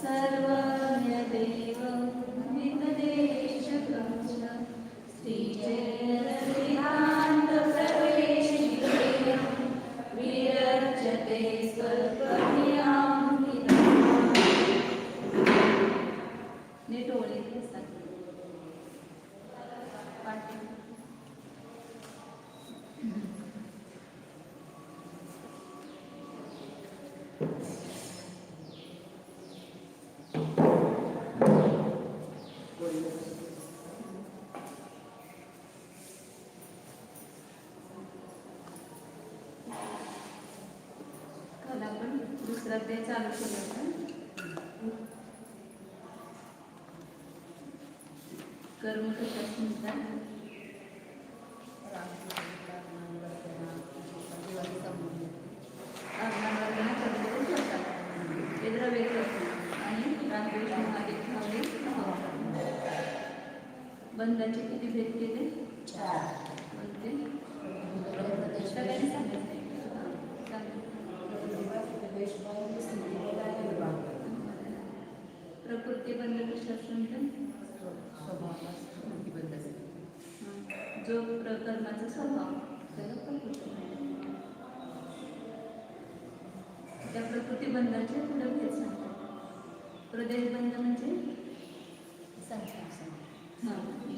सर्वज्ञदेव वितदेशकं च श्रीचैतन्यसिद्धान्त प्रवेशिकेन विरच्यते स्वल्पज्ञाननिधानम्. नीट ओळी असतात पाठी. काल आपण दुसरा अध्याय चालू केला होता. कर्म कशात म्हणतात? ते द्रव्य आणि बंधाचे किती भेद केले? 4. कोणते? प्रकृती बंध कशात म्हणतात? जो कर्माचा स्वभाव त्याला प्रकृती. त्या प्रकृती बंधाचे पुढे भेद सांगतात. प्रदेश बंध म्हणजे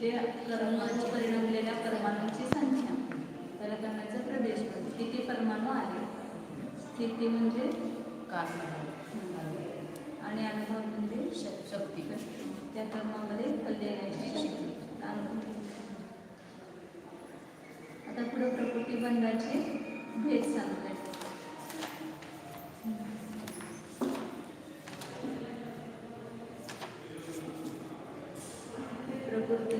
जे कर्मावर परिणमलेल्या परमाणूंची संख्या, त्याला कर्माचा प्रदेश बंध. किती परमाणू आले? स्थिती म्हणजे कारण आणि अनुभव म्हणजे शक्ती. त्या कर्मामध्ये कल्याणाची शक्ती. आता पुढे प्रकृती बंधाचे भेद सांगतात. प्रकृती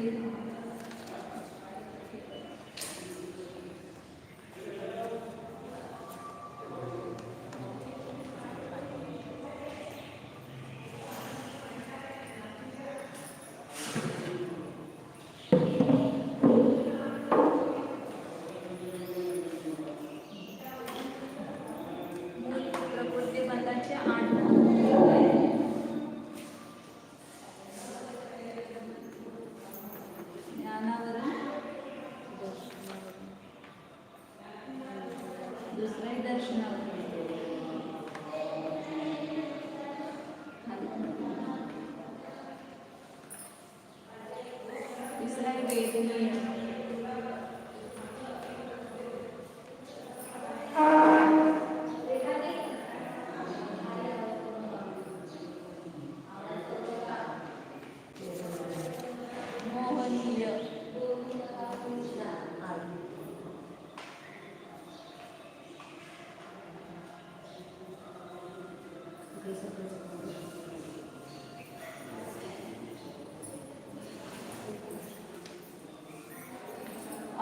बंधाचे 8 ज्ञानावरण, दुसरा दर्शनावरण, तिसरा वेदनीय, मोहनीय,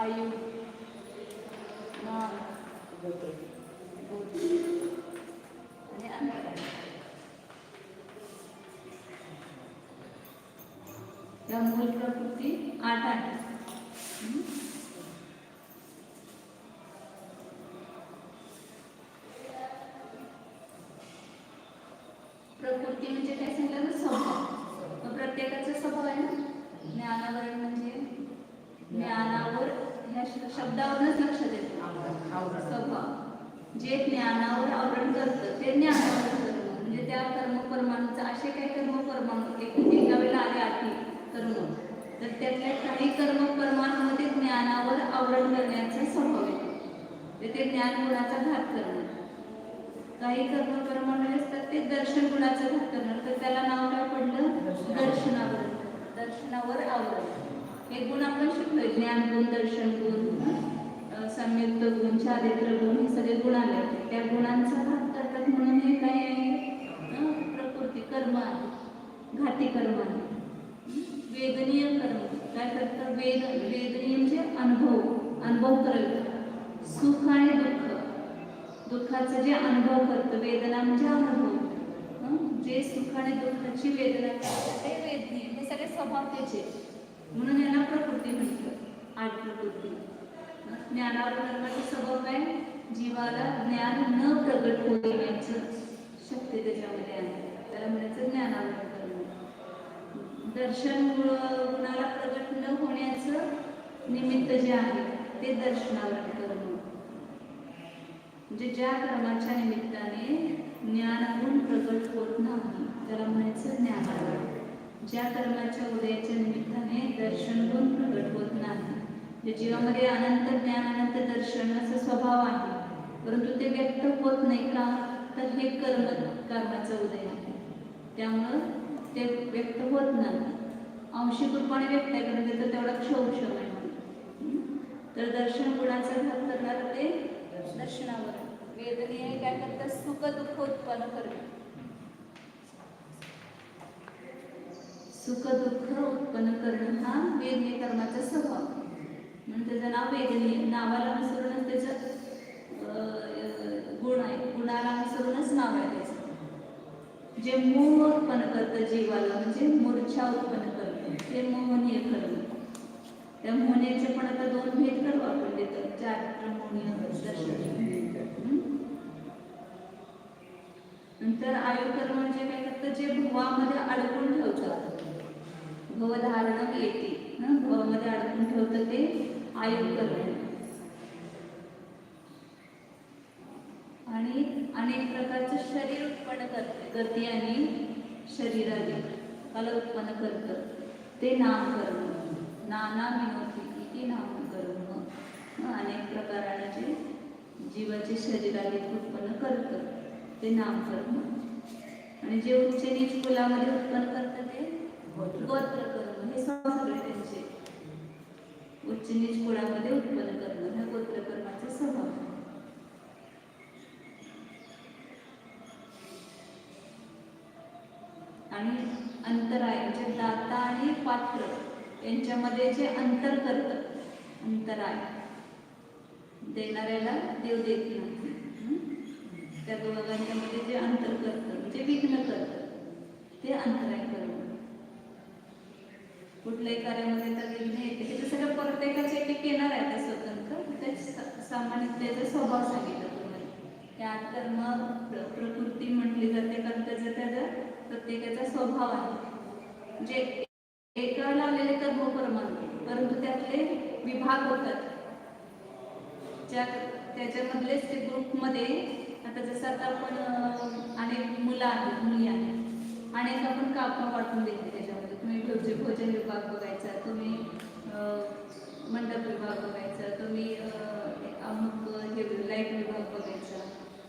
आयु, मान, बुद्धी आणि अंतःकरण. या मूल प्रकृती 8 आहे. प्रकृती म्हणजे काय सांगितलं? स्वभाव. प्रत्येकाचा स्वभाव आहे ना. ज्ञानावरण म्हणजे ज्ञानावर, ह्या शब्दावरच लक्षात येतं. स्वभाव जे ज्ञानावर आवरण करतं ते ज्ञानावर कर्म. म्हणजे त्या कर्म परमाणूचा असे काही कर्म परमाणू एका वेळेला आले आधी कर्म, तर त्यातल्या काही कर्म परमाणूमध्ये ज्ञानावर आवरण करण्याचा स्वभाव येतो. ते ज्ञान गुणाचा घात करणं. काही कर्म परमाणू असतात ते दर्शन गुणाचा घात करणार, तर त्याला नाव काय पडलं? दर्शनावरण. दर्शनावर आवरण. हे गुण आपण शिकलोय. ज्ञान गुण, दर्शन गुण, संयुक्त गुण, चारित्र गुण, हे सगळे गुण आले. त्या गुणांचा घात करतात म्हणून हे काय आहे? प्रकृती कर्म आहे, घाती कर्म आहे. वेदनीय कर्म काय करतात? वेदनीय म्हणजे अनुभव करत. सुख आणि दुःख, दुःखाचं जे अनुभव करतं. वेदना म्हणजे अनुभव. जे सुख आणि दुःखाची वेदना करतात ते वेदनीय. हे सगळे स्वभाव त्याचे, म्हणून याला प्रकृती म्हणतात. 8 प्रकृती. ज्ञानावरणाचे स्वभाव काय? जीवाला ज्ञान न प्रगट होण्याचं शक्ती त्याच्यामध्ये आहे, त्याला म्हणायचं ज्ञानावरण. दर्शन गुणाला प्रगट न होण्याचं निमित्त जे आहे ते दर्शनावर कर्म. म्हणजे ज्या कर्माच्या निमित्ताने ज्ञानगुण प्रगट होत नाही त्याला म्हणायचं ज्ञानावर. ज्या कर्माच्या उदयाच्या निमित्ताने दर्शन गुण प्रगट होत नाही. जीवामध्ये अनंत ज्ञान अनंत दर्शन असा स्वभाव आहे, परंतु ते व्यक्त होत नाही का, तर हे कर्माचा उदय आहे, त्यामुळं ते व्यक्त होत नाही. अंशिक रूपाने व्यक्त आहे, कारण त्याचा तेवढा क्षोभक्षम आहे. तर दर्शन गुणाचा भाग करणार ते दर्शनावर. वेदनीय काय करतात, सुख दुःख उत्पन्न करणे. सुख दुःख उत्पन्न करणं हा वेदनीय कर्माचा स्वभाव. म्हणून त्याचं नाव वेदनीय. नावाला अनुसरूनच त्याचं गुण आहे, गुणाला अनुसरूनच नाव आहे त्याचं. जे मोह उत्पन्न करतं जीवाला, म्हणजे मूर्छा उत्पन्न करतं, ते मोहनीय कर्म. त्या मोहनीयचे पण आता दोन भेद करू आपण देतो, चारित्र मोहनीय दर्शन. नंतर आयुकर्म म्हणजे काय करतं, जे भवामध्ये अडकून ठेवतं, भवधारणम येते, भवामध्ये अडकून ठेवतं ते आयुकर्म. आणि अनेक प्रकारचं शरीर उत्पन्न करते, गती आणि शरीराने कला उत्पन्न करतं ते नामकर्म. नाना विनोदी नामकर्म. अनेक प्रकाराने जीवाचे शरीराने उत्पन्न करतं ते नामकर्म. आणि जे उच्च नीच कुलामध्ये उत्पन्न करतं ते गोत्रकर्म. हे सगळे त्यांचे उच्च नीच कुळामध्ये उत्पन्न करणं हा गोत्रकर्माचा स्वभाव. आणि अंतराय म्हणजे दाता आणि पात्र यांच्यामध्ये जे अंतर करतं, अंतराय देणाऱ्याला देव देत नाही, त्या दोघांच्यामध्ये जे अंतर करतं म्हणजे विघ्न करतं ते अंतराय करणं. कुठल्याही कार्यामध्ये तर विघ्न येते, त्याचं सगळं प्रत्येकाचे एक येणार आहे त्या स्वतंत्र. ते सामान्य त्याचा स्वभाव सांगितलं तुम्हाला. त्यात कर्म प्रकृती म्हटली जाते, कारण त्याचा प्रत्येकाचा स्वभाव आहे. म्हणजे एकाला आलेले कर्म परमाणु, परंतु त्यातले विभाग होतात. त्याच्यामधलेच ते ग्रुपमध्ये, आता जसं आता आपण अनेक मुलं आहेत, मुली आहेत, अनेक आपण कापं वाटून देते. त्याच्यामध्ये तुम्ही भोजन विभाग बघायचा, तुम्ही मंडप विभाग बघायचा, तुम्ही अमुक हे लाईट विभाग बघायचा.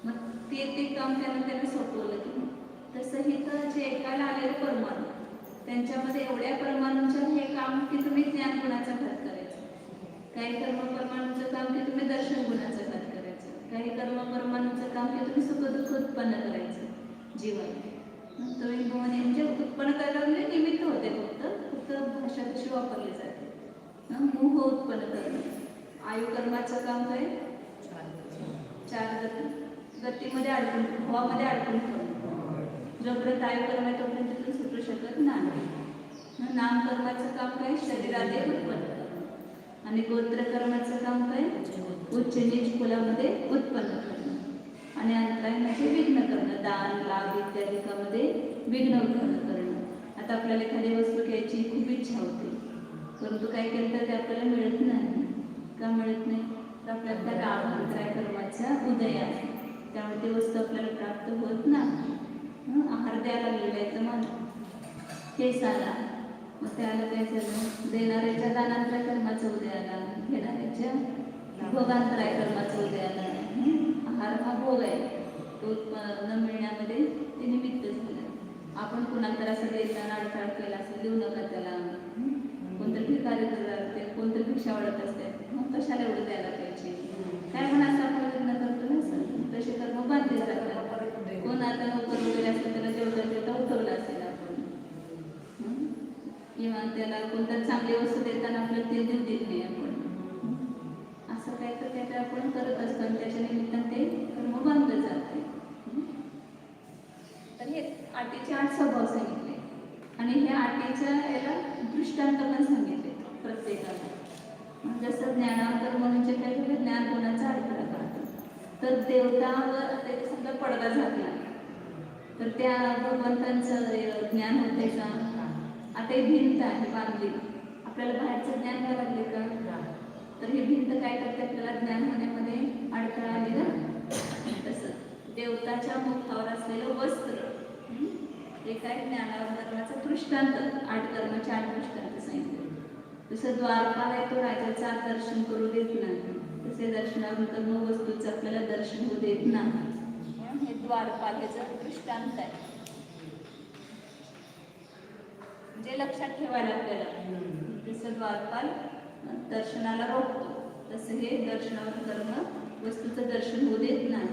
मग ते काम त्यांना सोपवलं की. तसं इथं जे एकाला आलेले परमाणु, त्यांच्यामध्ये एवढ्या परमाणूंचं हे काम की तुम्ही ज्ञान गुणाचा घात करायचं. काही कर्म परमाणूचं काम की तुम्ही दर्शन गुणाचा घात करायचं. काही कर्म परमाणूचं काम की तुम्ही सुख दुःख उत्पन्न करायचं जीवन. तुम्ही म्हणजे उत्पन्न करायला म्हणजे निमित्त होते, फक्त भाषा कशी वापरली जाते. मोह उत्पन्न करणं. आयुकर्माचं काम काय, चार गतीमध्ये अडकून, हवामध्ये अडकून ठेवणं. जोपर्यंत आयुकर्म आहे तोपर्यंत तुम्ही सुटू शकत नाही. नामकर्माचं काम काय, शरीराने उत्पन्न करणं. आणि गोत्रकर्माचं काम काय, उच्च नीच कुलामध्ये उत्पन्न करणं. आणि अंतराय म्हणजे विघ्न करणं, दान लाभ इत्यादिकामध्ये विघ्न उत्पन्न करणं. आता आपल्याला एखादी वस्तू घ्यायची खूप इच्छा होते, परंतु काय केलं तर ते आपल्याला मिळत नाही. का मिळत नाही, तर आपल्याला त्या अंतराय कर्माचा उदय आहे, त्यामुळे ती वस्तू आपल्याला प्राप्त होत नाही. आहार द्यायला लागलेला आहे तर मग केस आला, मग त्याला काय झालं, देणाऱ्याच्या दानांतराय कर्माचा उदय आला, घेणाऱ्याच्या भोगांतराय कर्माचा उदय आला. आहार हा भोग आहे, तो न मिळण्यामध्ये ते निमित्त झालं. आपण कुणाला तर असं देताना अडथळा केला असेल, देऊ नका त्याला. कोणतं भिकारी करते, कोणतं भिक्षा वाढत असते, मग कशाला एवढं द्यायला पाहिजे, काय म्हणा असं आपण लग्न करतो ना सर, तसे कर्म बांधले जातात. कोण आता नोकर वगैरे असेल त्याला जेवढा उठवलं असेल आपण, किंवा त्याला कोणत्या चांगली वस्तू देताना आपल्याला ते देऊ देत नाही आपण. असं काय तर काय आपण करत असतो आणि त्याच्या निमित्तानं ते कर्म बांधलं जाते. तर हे अटीचे 8 स्वभाव सांगितले आणि हे अटीच्या याला दृष्टांत पण सांगितले प्रत्येकाला. जसं ज्ञानाकर्म म्हणजे काय, ज्ञान गुणाचा अडथळा काढतो. तर देवतावर त्याचा समजा पडदा झाला तर त्या भगवंतांचं ज्ञान होते का, आता ही भिंत आहे बांधली, आपल्याला बाहेरचं ज्ञान घ्यावं लागले का? तर ही भिंत काय करते, आपल्याला ज्ञान होण्यामध्ये अडथळा आली ना. तसं देवताच्या मुखावर असलेलं वस्त्र हे काय ज्ञानावरणाचा दृष्टांत, 8 कर्माचे 8 दृष्टांत सांगितले. जसं द्वारपाल आहे तो राजाचा दर्शन करू देत नाही, तसे दर्शनानंतर मग वस्तूचं आपल्याला दर्शन होऊ देत नाही. हे द्वारपाल ह्याचं दृष्टांत आहे, म्हणजे लक्षात ठेवायला आपल्याला. जसं द्वारपाल दर्शनाला रोखतो, तसं हे दर्शनावर कर्म वस्तूचं दर्शन होऊ देत नाही.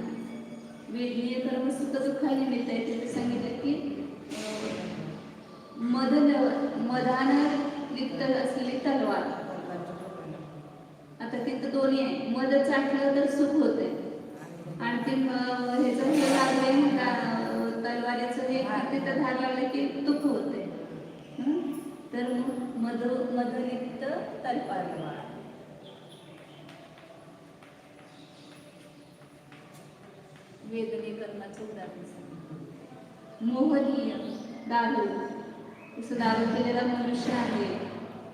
वेदनीय कर्म सुख दुःखानिमित्त आहे. तिथे सांगितलं की मधानं लिप्त असलेली तलवार. आता तिथं दोन्ही आहे, मध चाटलं तर सुख होते आणि ते ह्याचं हे लागले तलवारीचं हे तिथं धार लागलं की दुःख होते. तर मधलिप्त तलवार. वेदनीय कर्माचं उदाहरण सांगितलं. मोहनीय दारू. जसं दारू केलेला मनुष्य आहे,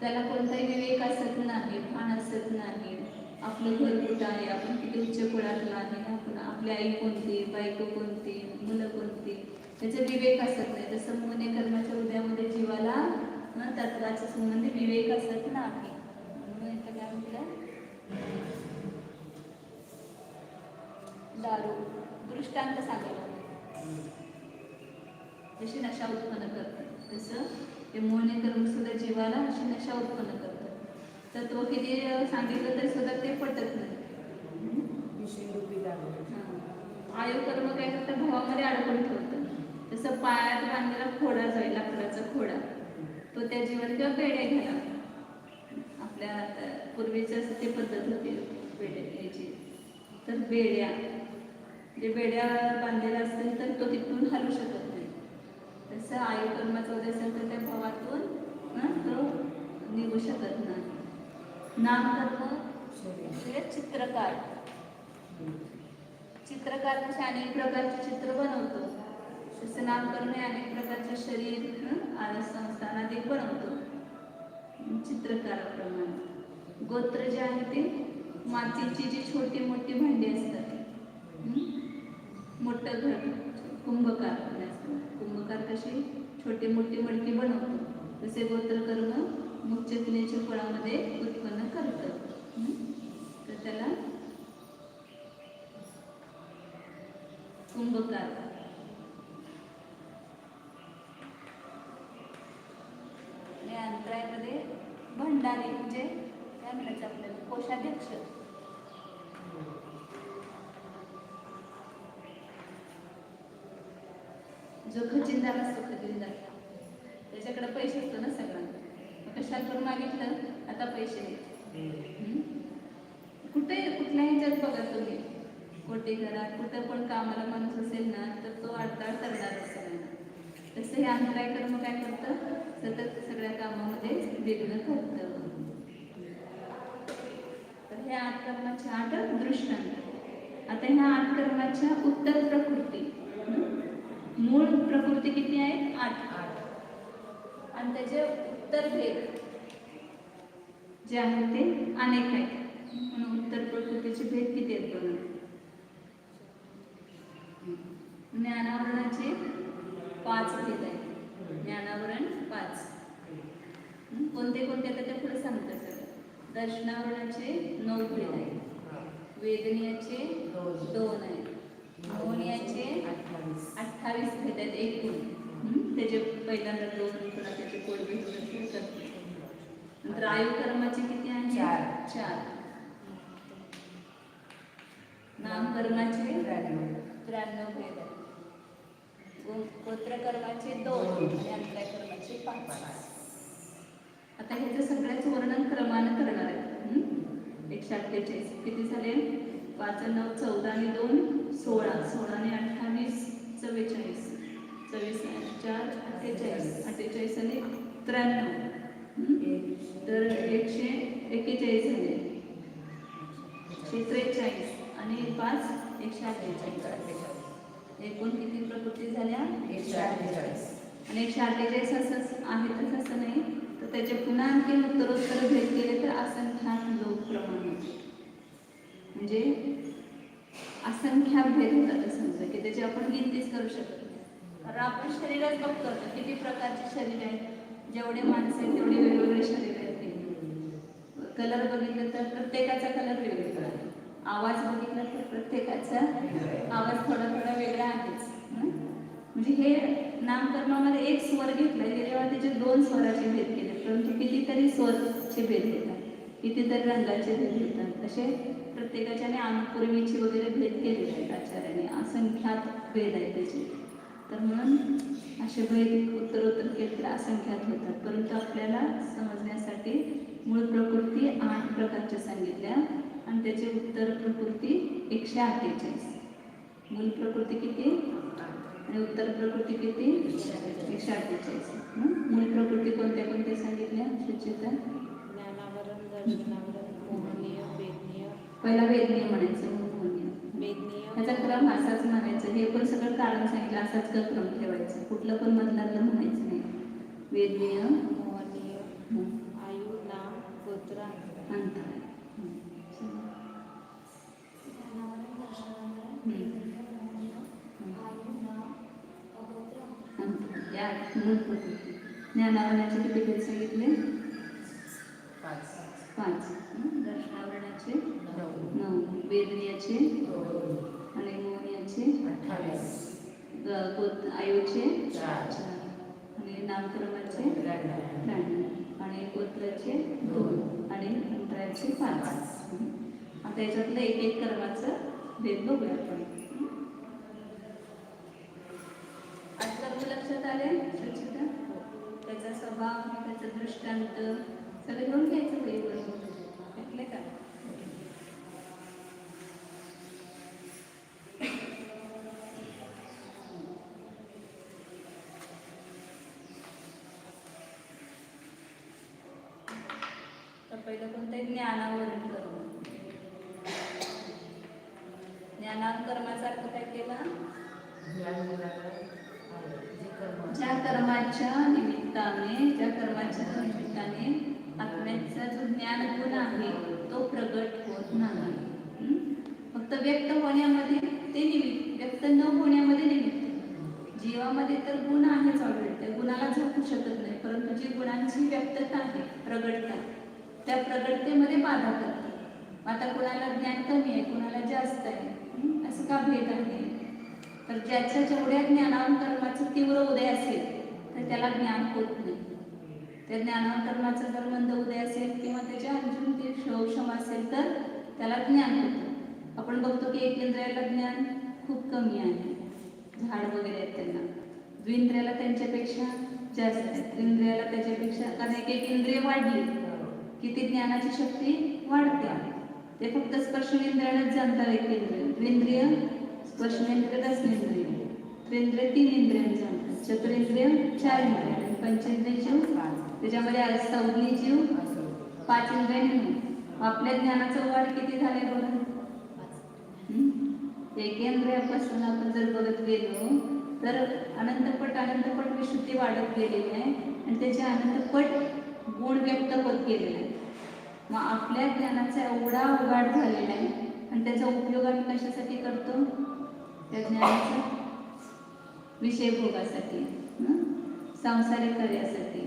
त्याला कोणताही विवेक असत नाही, भान असत नाही, आपलं घर कुठं आहे, आपण किती उच्च कुळातलं आहे, आपण आपली आई कोणती, बायको कोणती, मुलं कोणती, त्याचा विवेक असत नाही. तसं मोहनीय कर्माच्या उद्यामध्ये जीवाला तत्वाच्या संबंधी विवेक असत नाही. म्हणून इथं काय म्हटलं, दारू दृष्टांत सांगायला जशी नशा उत्पन्न करतात, तसं ते मोहनीय कर्म सुद्धा जीवाला अशी नशा उत्पन्न करतात. तर तो किती सांगितलं तरी सुद्धा ते पटत नाही. आयु कर्म काय करतं, भावामध्ये अडकून ठेवतं. तसं पायात बांधलेला खोडा जाईल, लाकडाचा खोडा, तो त्या जीवन किंवा बेड्या घ्यायला. आपल्या पूर्वीचं असं ते पद्धत होती बेड्या घ्यायची. तर बेड्या जे बेड्या बांधलेल्या असतील तर तो तिथून हलू शकत नाही. तसं आयु कर्माचा उदय असेल तर त्या भावातून तो निघू शकत नाही. नामकर्म चित्रकार. चित्रकार कसे अनेक प्रकारचे चित्र बनवतो, तसं नामकर्म अनेक प्रकारचे शरीर आणि संस्थान आदी बनवतो चित्रकाराप्रमाणे. गोत्र जे आहे ते मातीची जी छोटी मोठी भांडी असतात, मोठं घर कुंभकार असतात. कुंभकार कशी छोटी मोठी मडकी बनवतो, तसे गोत्रकर्म मुख्यत्वेच्या फळामध्ये उत्पन्न करतं. तर त्याला कुंभकार. आणि अंतरायामध्ये भंडारी म्हणजे काय म्हणायचं आपल्याला, कोषाध्यक्ष. जो खजिनदार असतो, खजिनदार त्याच्याकडे पैसे असतो ना सगळ्यांना, कशाला करून मागितलं, आता पैसे कुठे कुठल्याही ह्याच्यात बघा तुम्ही, कोटी घरात कुठं पण कामाला माणूस असेल ना तर तो अडथळा करणार असेल. तसं हे अंतराय कर्म काय करतं, सतत सगळ्या कामामध्ये विघ्न करतं. तर हे 8 कर्माचे 8 दृष्टांत. आता ह्या 8 कर्माच्या उत्तर प्रकृती, मूळ प्रकृती किती आहे, 8, आणि त्याचे उत्तर भेद जे आहे ते अनेक आहेत. म्हणून उत्तर प्रकृतीचे भेद किती आहेत बघा. ज्ञानावरणाचे 5 भेद आहेत. ज्ञानावरण 5 कोणते कोणते आता ते पुढे सांगतात. दर्शनावरणाचे 9 भेद आहेत. वेदनीयाचे 2 आहेत. मोहनीयाचे 28 भेद आहेत एकूण. त्याचे पहिल्यांदा 2, पुन्हा त्याचे कोड भेद होतात. नंतर आयु कर्माचे किती आहेत, 4. नामकर्माचे 93 भेद आहेत. गोत्रकर्माचे 2 आणि अंतराय कर्माचे 5. आता ह्याचं सगळ्याच वर्णन क्रमानं करणार आहे. 148 किती झाले, 5 9 14 आणि 2 16, 16 आणि 28 44, 24 4 48, 48 आणि 93, तर 141 झाले. 143 आणि 5 148. एकूण किती प्रकृती झाल्या, 148. आणि 148 असंच आहे तसं नाही, तर त्याचे पुन्हा आणखी उत्तरोत्तर भेद केले तर असंख्यात लोक प्रमाण होते. म्हणजे असंख्यात भेद होतात असं समजा की त्याची आपण गिनतीच करू शकत नाही. कारण आपण शरीरच बघतो किती प्रकारचे शरीर आहेत, जेवढे माणसं आहेत तेवढे वेगवेगळे शरीर आहेत. कलर बघितलं तर प्रत्येकाचा कलर वेगवेगळा आहे. आवाज बघितला तर प्रत्येकाचा आवाज थोडा थोडा वेगळा आहेच. म्हणजे हे नामकर्मामध्ये एक स्वर घेतला की जेव्हा त्याचे 2 स्वराचे भेद केले, परंतु कितीतरी स्वरचे भेद येतात, कितीतरी रंगाचे भेद येतात. असे प्रत्येकाच्या आणि अनुपूर्वीचे वगैरे भेद केलेले आहेत आचार्याने, असंख्यात भेद आहेत त्याचे. तर म्हणून असे भेद उत्तरोत्तर केले तर असंख्यात होतात. परंतु आपल्याला समजण्यासाठी मूळ प्रकृती 8 प्रकारच्या सांगितल्या आणि त्याची उत्तर प्रकृती 148. मूळ प्रकृती किती आणि उत्तर प्रकृती किती? 148. मूळ प्रकृती कोणत्या कोणत्या सांगितल्या सुचिता? ज्ञानावरण, दर्शनावरण, मोहनीय, वेदनीय. पहिला वेदनीय म्हणायचं, मोहनीय. वेदनीय ह्याचा क्रम असाच म्हणायचं. हे पण सगळं कारण सांगितलं, असाच क्रम ठेवायचं, कुठलं पण मधलं म्हणायचं नाही. वेदनीय, मोहनीय, आयु, नाम, गोत्र, अंतर. या मूळ प्रकृती. ज्ञानावरणाचे किती भेद सांगितले? 5. दर्शनावरणाचे 9. वेदनीयाचे आणि मोहनीयाचे 28. आयुचे 4 आणि नामकर्माचे 93 आणि गोत्राचे 2 आणि अंतराचे 5. आता याच्यातलं एक एक कर्माचं भेद बघूया आपण. लक्षात आले सुचिता? त्याचा स्वभाव, त्याचा दृष्टांत सगळं घेऊन घ्यायचं ऐकले का? तर पहिलं कोणतं? ज्ञानावरण कर्म. ज्ञानाकर्माचा अर्थ काय केला? ज्या कर्माच्या निमित्ताने आत्म्याचा जो ज्ञान गुण आहे तो प्रगट होत नाही. फक्त व्यक्त होण्यामध्ये ते निमित्त, व्यक्त न होण्यामध्ये निमित्त. जीवामध्ये तर गुण आहेच ऑलरेडी, त्या गुणाला झाकू शकत नाही, परंतु जी गुणांची व्यक्तता आहे, प्रगटता, त्या प्रगटतेमध्ये बाधा करतात. आता कुणाला ज्ञान कमी आहे, कुणाला जास्त आहे, असं का भेद आहे? तर ज्याच्या जेवढ्या ज्ञानावकर्माचं तीव्र उदय असेल तर त्याला ज्ञान होत नाही. त्या ज्ञानावकर्माचा जर मंद उदय असेल किंवा त्याच्या अंजून ते क्षम असेल तर त्याला ज्ञान होतं. आपण बघतो की एक इंद्रियाला ज्ञान खूप कमी आहे, झाड वगैरे आहेत त्यांना. द्विंद्रियाला त्यांच्यापेक्षा जास्त आहे, त्रिंद्रियाला त्याच्यापेक्षा, कारण एक एक इंद्रिय वाढली की ती ज्ञानाची शक्ती वाढते. ते फक्त स्पर्शेंद्रियालाच जाणतात. एक इंद्रिय, द्विंद्रिय, स्पर्शेंद्रिय, रसनेंद्रिय, त्रिंद्रिय 3 इंद्रियांनी जाणतात, चतुरेंद्रिय 4 इंद्रिय, पंचेंद्रिय जीव, त्याच्यामध्ये संज्ञी जीव 5 इंद्रियांनी. आपल्या ज्ञानाचं वाढ किती झाले बघा. एकेंद्रियापासून आपण जर बघत गेलो तर अनंतपट विशुद्धी वाढत गेलेली आहे आणि त्याचे अनंतपट गुण व्यक्त होत गेलेले आहे. मग आपल्या ज्ञानाचा एवढा उघाड झालेला आहे आणि त्याचा उपयोग आम्ही कशासाठी करतो? त्या ज्ञानाचा विषय भोगासाठी, सांसारिक कार्यासाठी.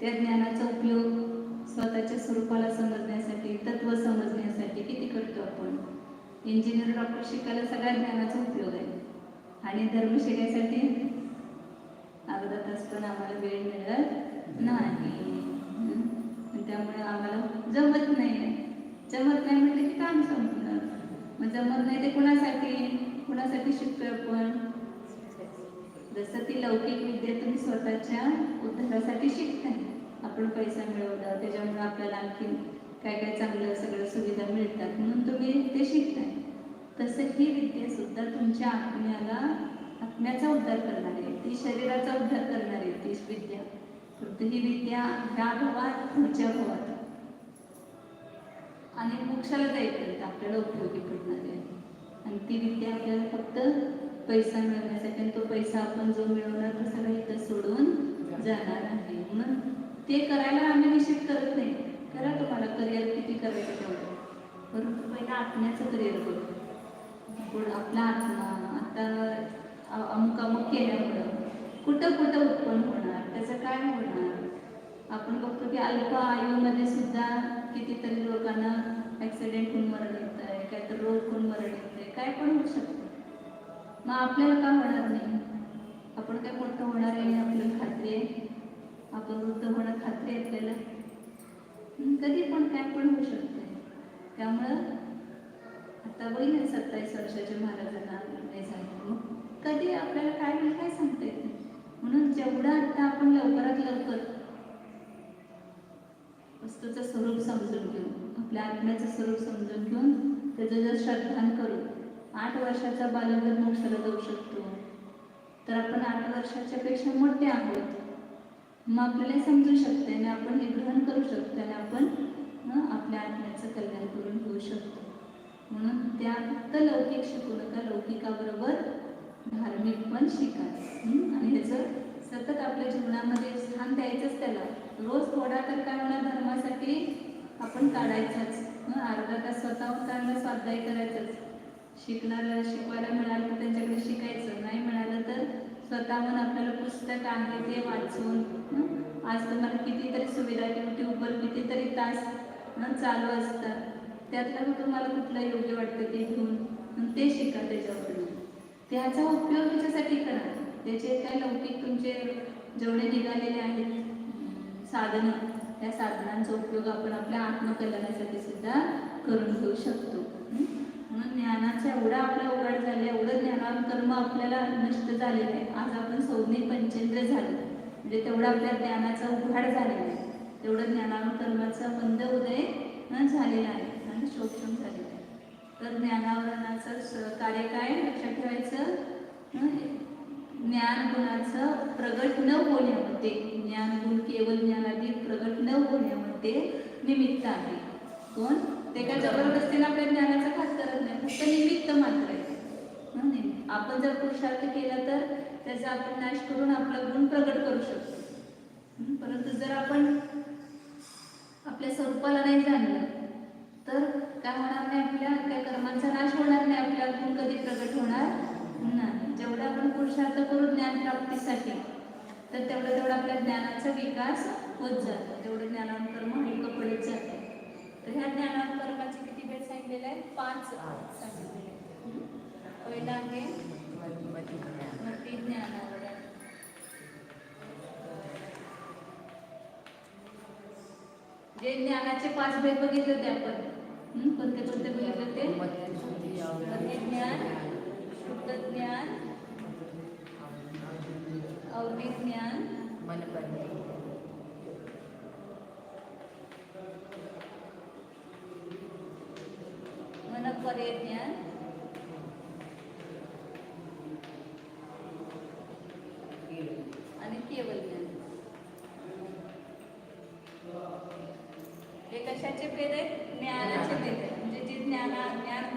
त्या ज्ञानाचा उपयोग स्वतःच्या स्वरूपाला समजण्यासाठी, तत्व समजण्यासाठी किती करतो आपण. इंजिनियर, डॉक्टर शिकायला सगळ्या ज्ञानाचा उपयोग आहे आणि धर्म शिकायसाठी अर्धा तास पण आम्हाला वेळ मिळत नाही. त्यामुळे आम्हाला जमत नाही म्हटलं की काम संपणार. मग जमत नाही ते कुणासाठी शिकतोय आपण? जसं ती लौकिक विद्या तुम्ही स्वतःच्या उद्धारासाठी शिकताय. आपण पैसा मिळवला, त्याच्यामुळे आपल्याला आणखी काय काय चांगलं सगळं सुविधा मिळतात म्हणून तुम्ही ते शिकताय. तसं ही विद्या सुद्धा तुमच्या आत्म्याचा उद्धार करणार आहे, ती शरीराचा उद्धार करणार आहे ती विद्या. फक्त ही विद्या ह्या भवात, पुढच्या भवात आणि मोक्षाला जाईपर्यंत आपल्याला उपयोगी पडणार आहे. आणि ती विद्या आपल्याला फक्त पैसा मिळवण्यासाठी, आणि तो पैसा आपण जो मिळवणार तो सगळा इथं सोडून जाणार आहे. म्हणून ते करायला आम्ही निश्चित करत नाही. करा तुम्हाला करिअर किती करायचं तेवढं, परंतु पहिला आत्म्याचं करिअर करू. पण आपला आत्मा आता अमुक अमुक केल्यामुळं कुठं कुठं उत्पन्न होणार, त्याचं काय होणार. आपण बघतो की अल्प आयुमध्ये सुद्धा कितीतरी लोकांना ॲक्सिडेंट होऊन मरण येत आहे, काहीतरी रोग होऊन मरण येत आहे, काय पण होऊ शकतं. मग आपल्याला का होणार नाही? आपण काय मोठं होणार आहे आपल्याला खात्री आहे? आपण वृद्ध होणं खात्री आहे आपल्याला? कधी पण काय पण होऊ शकते. त्यामुळं आता बघितलं 27 वर्षाच्या महाराजांना नाही झालं, मग कधी आपल्याला काय होईल काय सांगता येत नाही. म्हणून जेवढं आता आपण लवकरात लवकर वस्तूचं स्वरूप समजून घेऊन, आपल्या आत्म्याचं स्वरूप समजून घेऊन त्याचं जर श्रद्धान करू. 8 वर्षाचा बालक जर मोक्षाला जाऊ शकतो, तर आपण 8 वर्षाच्या पेक्षा मोठे आहोत. मग आपल्याला समजू शकते आणि आपण हे ग्रहण करू शकतो आणि आपण आपल्या आत्म्याचं कल्याण करून घेऊ शकतो. म्हणून त्या फक्त लौकिक शिकू नका, लौकिकाबरोबर धार्मिक पण शिका. आणि ह्याचं सतत आपल्या जीवनामध्ये स्थान द्यायचंच त्याला. रोज थोडा तर काय होणार धर्मासाठी आपण काढायचाच. अर्धा तास स्वतःहून चांगला स्वाध्याय करायचंच. शिकवायला मिळालं तर त्यांच्याकडे शिकायचं, नाही मिळालं तर स्वतःहून आपल्याला पुस्तक आहे ते वाचून. आज तुम्हाला कितीतरी सुविधा यूट्यूबवर कितीतरी तास चालू असतात, त्यातलं तुम्हाला कुठलं योग्य वाटतं ते घेऊन ते शिका. त्याच्यावरून त्याचा उपयोग त्याच्यासाठी करा. त्याचे काय लौकिक तुमचे जेवढे निघालेले आहेत साधनं, त्या साधनांचा उपयोग आपण आपल्या आत्मकल्याणासाठी सुद्धा करून घेऊ शकतो. म्हणून ज्ञानाचा एवढा आपला उघाड झाला, एवढं ज्ञानान कर्म आपल्याला नष्ट झालेलं आहे. आज आपण संज्ञे पंचेंद्र झाले, म्हणजे तेवढा आपल्या ज्ञानाचा उघाड झालेला आहे, तेवढं ज्ञानान कर्माचा मंद उदय झालेला आहे आणि शोक्षम झालेला आहे. तर ज्ञानावरणाचं कार्य काय लक्षात ठेवायचं? ज्ञान गुणाचं प्रगट न होण्यामध्ये, ज्ञान गुण केवळ ज्ञानाधिक प्रगट न होण्यामध्ये निमित्त आहे. कोण? ते काय जबरदस्तीने आपल्या ज्ञानाचा खास करत नाही, फक्त निमित्त मात्र आहे. आपण जर पुरुषार्थ केला तर त्याचा आपण नाश करून आपला गुण प्रगट करू शकतो. परंतु जर आपण आपल्या स्वरूपाला नाही जाणलं तर काय होणार नाही, आपल्या त्या कर्मांचा नाश होणार नाही, आपल्या गुण कधी प्रगट होणार नाही. जेवढा आपण पुरुषार्थ करू ज्ञान प्राप्तीसाठी, तर तेवढा आपल्या ज्ञानाचा विकास होत जातो, तेवढं ज्ञानांकर्म हलकं पडत जातं. तर ह्या ज्ञानांकर्माचे किती भेट सांगितलेले आहेत? 5 सांगितलेले आहेत. पहिला आहे मती ज्ञानावरण. जे ज्ञानाचे 5 भेद बघितले होते आपण, कोणते कोणते बघितले ते? मती ज्ञान, शुद्ध ज्ञान, अवधिक ज्ञान, मनपर्य ज्ञान, आणि केवल ज्ञान. हे कशाचे भेद आहेत? ज्ञानाचे भेद आहेत. म्हणजे जे ज्ञान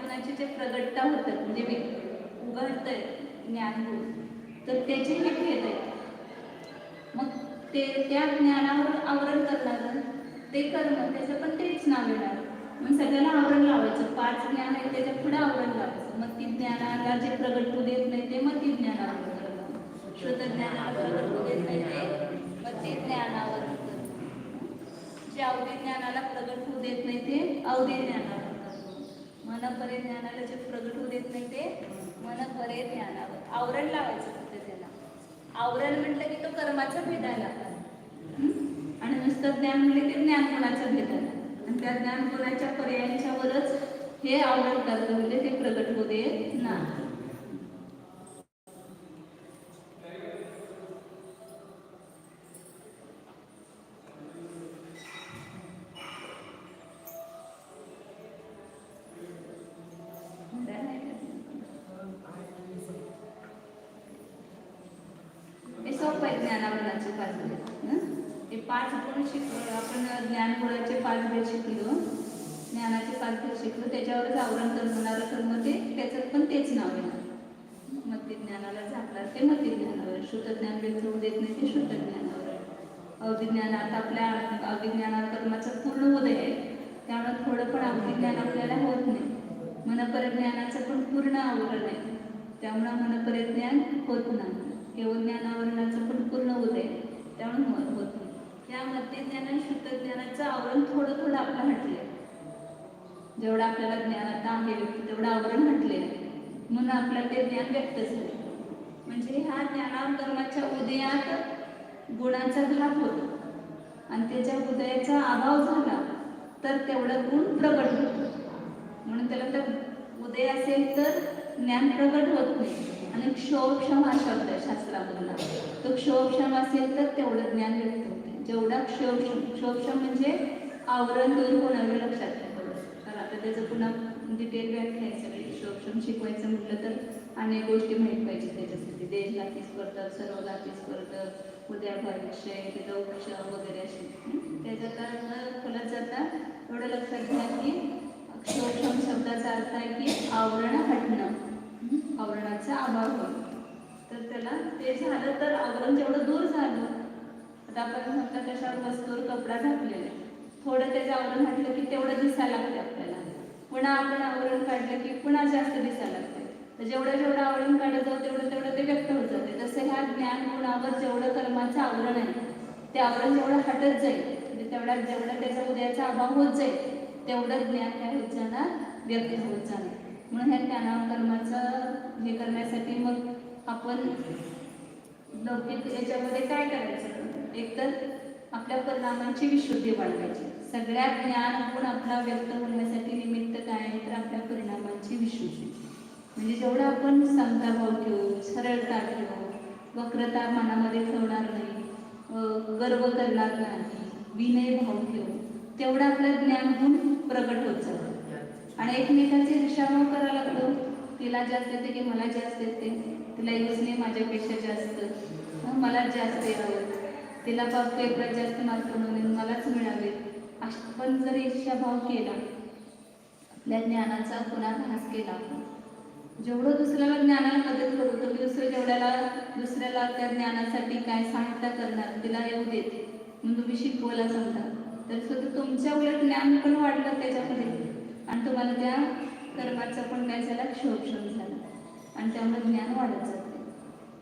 गुणाचे जे प्रगटता होतात, म्हणजे उघडत ज्ञान गुण, तर त्याचे हे भेद आहेत. मग ते त्या ज्ञानावर आवरण करणार ते कर्म, त्याचं पण तेच नाव येणार. मग सगळ्याला आवरण लावायचं. 5 ज्ञान आहे त्याच्या पुढे आवरण लावायचं. मग ती ज्ञानाला जे प्रगट होऊ देत नाही ते मग ती ज्ञानावर करणं. शुद्ध ज्ञानाला प्रगट होऊ देत नाही ते मग ते ज्ञानावर करणं. जे अवधी ज्ञानाला प्रगट होऊ देत नाही ते अवधी ज्ञानावर करणं. मनपर्य ज्ञानाला जे प्रगट होऊ देत नाही ते मनपर्य ज्ञानावर आवरण लावायचं. फक्त त्याला आवरण म्हटलं की तो कर्माचा भेद आला, आणि नुसतं ज्ञान म्हणजे ते ज्ञान गुणाचा भेद आला. आणि त्या ज्ञान गुणाच्या पर्यायांच्यावरच हे आवरण करतं, म्हणजे ते प्रगट होऊ देत नाही. हे सोपं आहे ज्ञानावरणाचे 5 भेद. हे 5 गुण शिकलो आपण, ज्ञान गुणाचे 5 भेद शिकलो, ज्ञानाचे 5 भेद शिकलो, त्याच्यावरच आवरण करणारं कर्म ते, त्याच्यात पण तेच नाव आहे मग ते अविज्ञानाला झाकणार ते मती ज्ञानावर, शुद्ध ज्ञान व्यक्त होऊ देत नाही ते शुद्ध ज्ञानावर. अविज्ञानात आपल्या अविज्ञानात कर्माचं पूर्ण उदय आहे, त्यामुळे थोडं पण अविज्ञान आपल्याला होत नाही. मनपरज्ञानाचं पण पूर्ण आवरण आहे, त्यामुळे मनपरज्ञान होत नाही. केवळ ज्ञानावरणाचं पण पूर्ण उदय त्यामुळे होत नाही. त्या मध्य ज्ञान आणि शुद्ध ज्ञानाचं आवरण थोडं थोडं आपलं हटलंय. जेवढं आपल्याला ज्ञान आता आहे तेवढं आवरण हटलेलं आहे, म्हणून आपल्याला ते ज्ञान व्यक्त झाले. म्हणजे ह्या ज्ञानावर कर्माच्या उदयात गुणाचा घात होतो आणि त्याच्या उदयाचा अभाव झाला तर तेवढं गुण प्रगट होतो. म्हणून त्याला तर उदय असेल तर ज्ञान प्रगट होत नाही. आणि क्षोभक्षम हा शब्द आहे शास्त्रामधला, तो क्षोभक्षम असेल तर तेवढं ज्ञान व्यक्त होते. जेवढा क्षोभक्षम म्हणजे आवरण दूर होणारे लक्षात ठेवा. तर आता त्याचं पुन्हा डिटेल व्याख्या आहे सगळी. क्षोभक्षम शिकवायचं म्हटलं तर अनेक गोष्टी माहीत पाहिजे त्याच्यासाठी. देश लागतीच करतात, सर्व लागतीच करतात, उद्या भविष्य तिथं उपक्षम वगैरे असे. त्याच्यात खोलात जाता एवढं लक्षात घ्या की क्षोभक्षम शब्दाचा अर्थ आहे की आवरण हटणं, आवरणाचा अभाव होईल. तर त्याला ते झालं तर आवरण जेवढं दूर झालं, आता आपण म्हटलं कशावर वस्तूवर कपडा घातलेला आहे, थोडं त्याचं आवरण हटलं की तेवढं दिसायला लागते आपल्याला. पुन्हा आपण आवरण काढलं की पुन्हा जास्त दिसायला लागते. तर जेवढं आवरण काढत जाऊ तेवढं ते व्यक्त होत जाते. तसं ह्या ज्ञान गुणावर जेवढं कर्माचं आवरण आहे ते आवरण जेवढं हटत जाईल, म्हणजे जेवढा त्याचा उदयाचा अभाव होत जाईल तेवढं ज्ञान काय होत जाणार, व्यक्त होत जाणार. म्हणून ह्या ज्ञानावर कर्माचं हे करण्यासाठी मग आपण लौकिक याच्यामध्ये काय करायचं, एकतर आपल्या परिणामांची विशुद्धी वाढवायची. सगळ्यात ज्ञान गुण आपला व्यक्त होण्यासाठी निमित्त काय आहे तर आपल्या परिणामांची विशुद्धी. म्हणजे जेवढं आपण समताभाव ठेवू, सरळता ठेवू, वक्रता मनामध्ये ठेवणार नाही, गर्व करणार नाही, विनय भाव ठेवू, तेवढं आपलं ज्ञान गुण प्रगट होत जातं. आणि एकमेकांचे ईर्ष्याभाव करायला लागलो, तिला जास्त येते की मला जास्त येते, तिला येऊच नाही माझ्यापेक्षा जास्त, मला जास्त यावं, तिला पेपरात जास्त मार्क म्हणून मलाच मिळावे, असं पण जर ईर्ष्याभाव केला, आपल्या ज्ञानाचा पुन्हा ऱ्हास केला, जेवढं दुसऱ्याला ज्ञानाला मदत करू तुम्ही दुसऱ्याला त्या ज्ञानासाठी काय सहायता करणार, तिला येऊ देते म्हणून तुम्ही शिकवायला सांगता, तर सुद्धा तुमच्या उलट ज्ञान पण वाढलं त्याच्यामध्ये आणि तुम्हाला त्या कर्माचा पण काय झाला, क्षोभक्षम झाला आणि त्यामुळे ज्ञान वाढत जाते.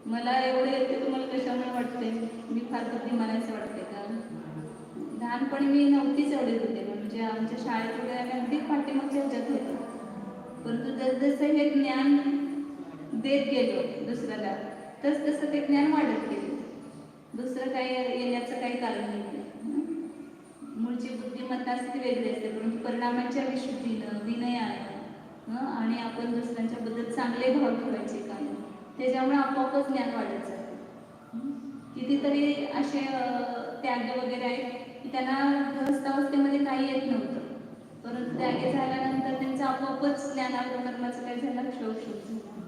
मला एवढं येते तुम्हाला कशामुळे वाटते, मी फार बुद्धिमानाचं वाटते का? लहानपणी मी नव्हतीच एवढे होते, म्हणजे आमच्या शाळेत वगैरे आम्ही अगदी पाठीमागच्या ह्याच्यात होतो. परंतु जसजसं हे ज्ञान देत गेलो दुसऱ्याला तसं ते ज्ञान वाढत गेलं. दुसरं काही येण्याचं काही कारण नाही. मूळची बुद्धिमत्ता असते वेगळी असते, परंतु परिणामांच्या विशुद्धीनं, विनयानं आणि आपण दुसऱ्यांच्याबद्दल चांगले भाव ठेवायचे काम, त्याच्यामुळे आपोआपच ज्ञान वाढत जातं. कितीतरी असे त्याग वगैरे आहेत की त्यांना गृहस्थावस्थेमध्ये काही येत नव्हतं, परंतु त्यागे झाल्यानंतर त्यांचं आपोआपच ज्ञानावर कर्माचं काय झालं, क्षोभ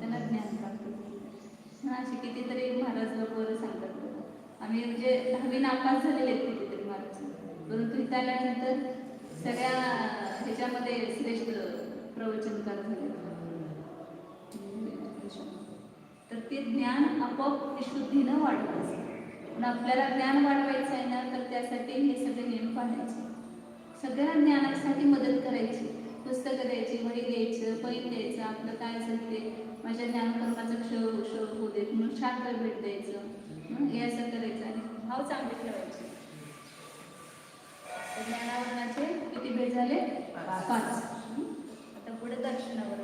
त्यांना ज्ञान प्राप्त झालं. असे कितीतरी महाराज लोक सांगतात, आम्ही म्हणजे 10वी नापास झालेले आहेत कितीतरी महाराज, परंतु इथं आल्यानंतर सगळ्या ह्याच्यामध्ये श्रेष्ठ प्रवचनकार झाले. तर ते ज्ञान आपोआप विशुद्धीनं वाढत असतं. पण आपल्याला ज्ञान वाढवायचं आहे ना, तर त्यासाठी हे सगळे नियम पाळायचे, सगळ्या ज्ञानासाठी मदत करायची, पुस्तकं द्यायची, वही द्यायचं, पैन द्यायचं, आपलं काय असेल ते माझ्या ज्ञानकर्माचा क्षोभ होऊ देत म्हणून शांत भेट द्यायचं, हे असं करायचं आणि भाव चांगले ठेवायचे. ज्ञानावरणाचे किती भेट झाले, 5. आता पुढे दर्शनावर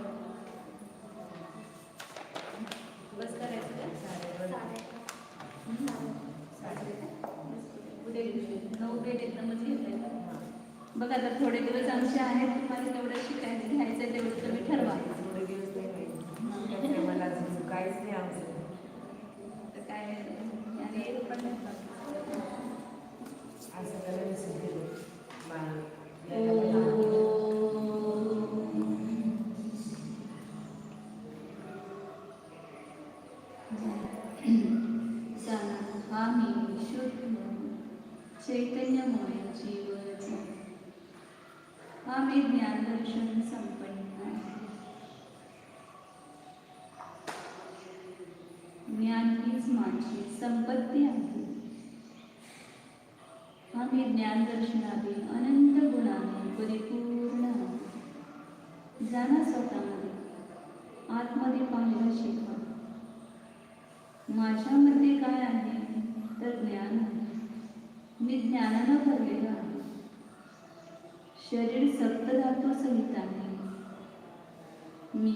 बस करायचं पुढे 9 भेट एकदमच घेतले. बघा आता थोडे दिवस आमचे आहेत, तुम्हाला तेवढं शिकायचं घ्यायचं तेवढं तुम्ही ठरवा. थोडे दिवस नाही मला काहीच नाही आमचं तर काय आणि पण असं करायला विसरते आम्ही शुद्ध चैतन्यमय जीवच, आम्ही ज्ञानदर्शन संपन्न, माझी संपत्ती आहे. आम्ही ज्ञानदर्शनाने अनंत गुणाने परिपूर्ण आहोत. जाणा स्वतःमध्ये, आतमध्ये पाहायला शिकवा. माझ्यामध्ये काय आहे तर ज्ञान आहे. मी ज्ञानानं भरलेला आहे. शरीर सप्तधातू सहित आहे. मी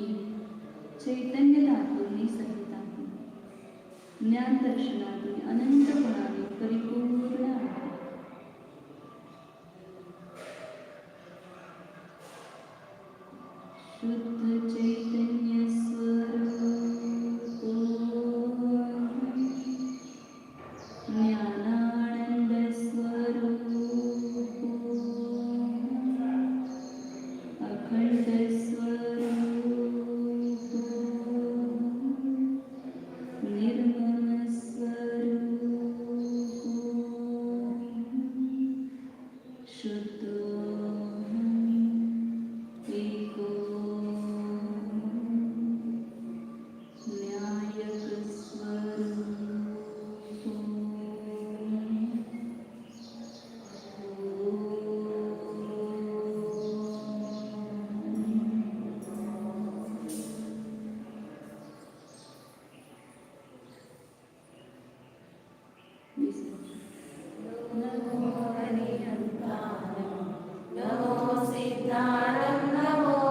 चैतन्य धातूंनी सहित आहे. ज्ञान दर्शनातून अनंत गुणाने परिपूर्ण आहे. शुद्ध चैतन्य स्वरूप ज्ञानानंद स्वरूप अखंड स्वरूप निर्मल स्वरूप शुद्धोऽहम् एकोऽहम् न्यायक स्वरूप नमो हरिहंतानं, नमो सिद्धानं, नमो